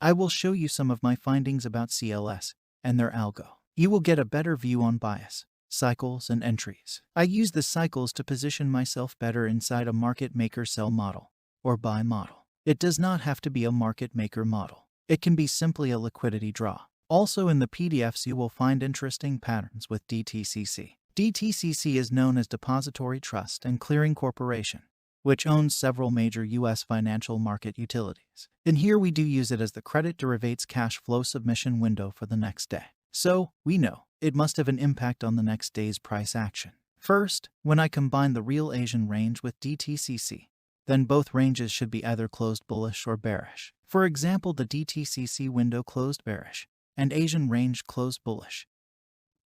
I will show you some of my findings about CLS and their algo. You will get a better view on bias, cycles, and entries. I use the cycles to position myself better inside a market maker sell model or buy model. It does not have to be a market maker model. It can be simply a liquidity draw. Also in the PDFs you will find interesting patterns with DTCC. DTCC is known as Depository Trust and Clearing Corporation, which owns several major U.S. financial market utilities. And here we do use it as the credit derivatives cash flow submission window for the next day. So, we know, it must have an impact on the next day's price action. First, when I combine the real Asian range with DTCC, then both ranges should be either closed bullish or bearish. For example, the DTCC window closed bearish, and Asian range closed bullish.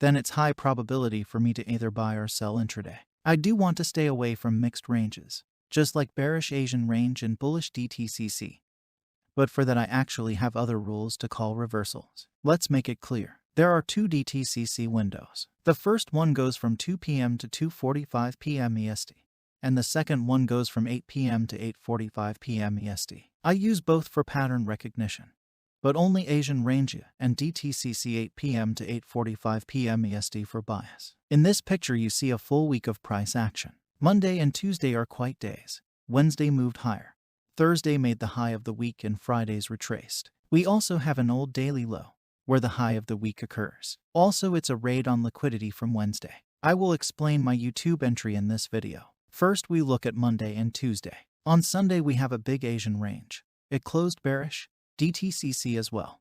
Then it's high probability for me to either buy or sell intraday. I do want to stay away from mixed ranges, just like bearish Asian range and bullish DTCC. But for that I actually have other rules to call reversals. Let's make it clear. There are two DTCC windows. The first one goes from 2 p.m. to 2:45 p.m. EST, and the second one goes from 8 p.m. to 8:45 p.m. EST. I use both for pattern recognition, but only Asian range and DTCC 8 p.m. to 8:45 p.m. EST for bias. In this picture you see a full week of price action. Monday and Tuesday are quiet days. Wednesday moved higher. Thursday made the high of the week and Fridays retraced. We also have an old daily low, where the high of the week occurs. Also it's a raid on liquidity from Wednesday. I will explain my YouTube entry in this video. First we look at Monday and Tuesday. On Sunday we have a big Asian range. It closed bearish, DTCC as well.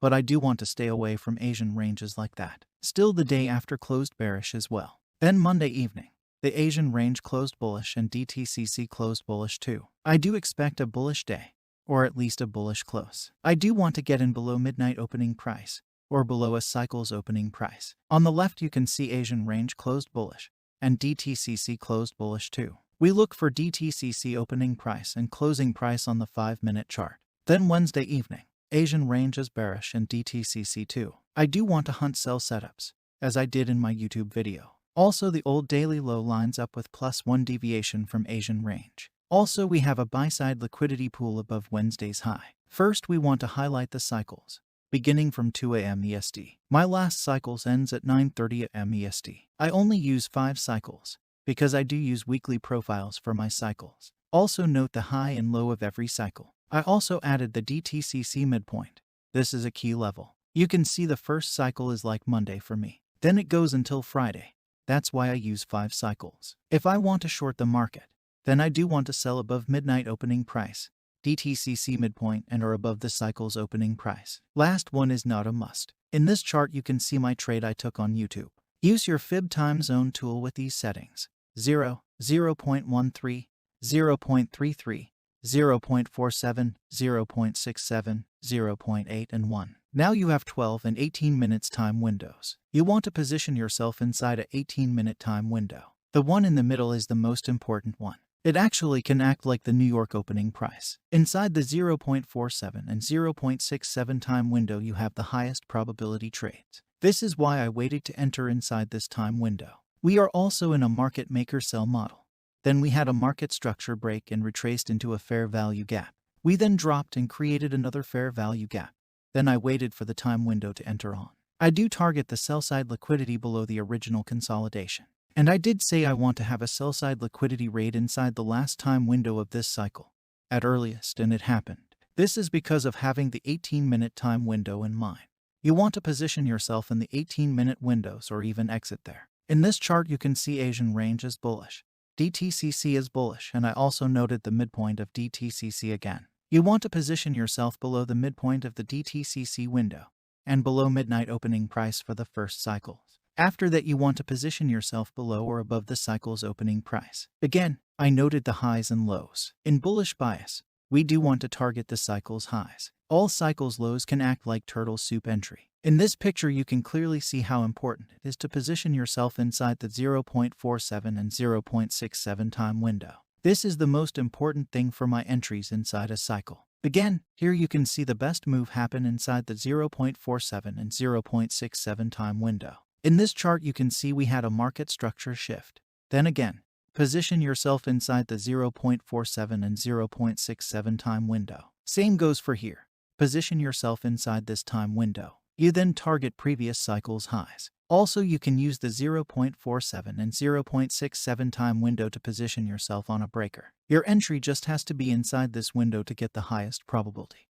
But I do want to stay away from Asian ranges like that. Still the day after closed bearish as well. Then Monday evening, the Asian range closed bullish and DTCC closed bullish too. I do expect a bullish day, or at least a bullish close. I do want to get in below midnight opening price, or below a cycle's opening price. On the left you can see Asian range closed bullish, and DTCC closed bullish too. We look for DTCC opening price and closing price on the 5-minute chart. Then Wednesday evening, Asian range is bearish and DTCC too. I do want to hunt sell setups, as I did in my YouTube video. Also the old daily low lines up with +1 deviation from Asian range. Also we have a buy-side liquidity pool above Wednesday's high. First we want to highlight the cycles, beginning from 2 a.m. EST. My last cycles ends at 9:30 a.m. EST. I only use 5 cycles, because I do use weekly profiles for my cycles. Also note the high and low of every cycle. I also added the DTCC midpoint. This is a key level. You can see the first cycle is like Monday for me. Then it goes until Friday. That's why I use 5 cycles. If I want to short the market, then I do want to sell above midnight opening price, DTCC midpoint, and or above the cycle's opening price. Last one is not a must. In this chart you can see my trade I took on YouTube. Use your fib time zone tool with these settings: 0, 0.13, 0.33, 0.47, 0.67, 0.8, and 1. Now you have 12 and 18 minutes time windows. You want to position yourself inside a 18-minute time window. The one in the middle is the most important one. It actually can act like the New York opening price. Inside the 0.47 and 0.67 time window you have the highest probability trades. This is why I waited to enter inside this time window. We are also in a market maker sell model. Then we had a market structure break and retraced into a fair value gap. We then dropped and created another fair value gap. Then I waited for the time window to enter on. I do target the sell-side liquidity below the original consolidation. And I did say I want to have a sell-side liquidity raid inside the last time window of this cycle, at earliest, and it happened. This is because of having the 18-minute time window in mind. You want to position yourself in the 18-minute windows or even exit there. In this chart you can see Asian range is bullish, DTCC is bullish, and I also noted the midpoint of DTCC again. You want to position yourself below the midpoint of the DTCC window and below midnight opening price for the first cycles. After that you want to position yourself below or above the cycle's opening price. Again, I noted the highs and lows. In bullish bias, we do want to target the cycle's highs. All cycles lows can act like turtle soup entry. In this picture you can clearly see how important it is to position yourself inside the 0.47 and 0.67 time window. This is the most important thing for my entries inside a cycle. Again, here you can see the best move happen inside the 0.47 and 0.67 time window. In this chart you can see we had a market structure shift. Then again, position yourself inside the 0.47 and 0.67 time window. Same goes for here. Position yourself inside this time window. You then target previous cycle's highs. Also, you can use the 0.47 and 0.67 time window to position yourself on a breaker. Your entry just has to be inside this window to get the highest probability.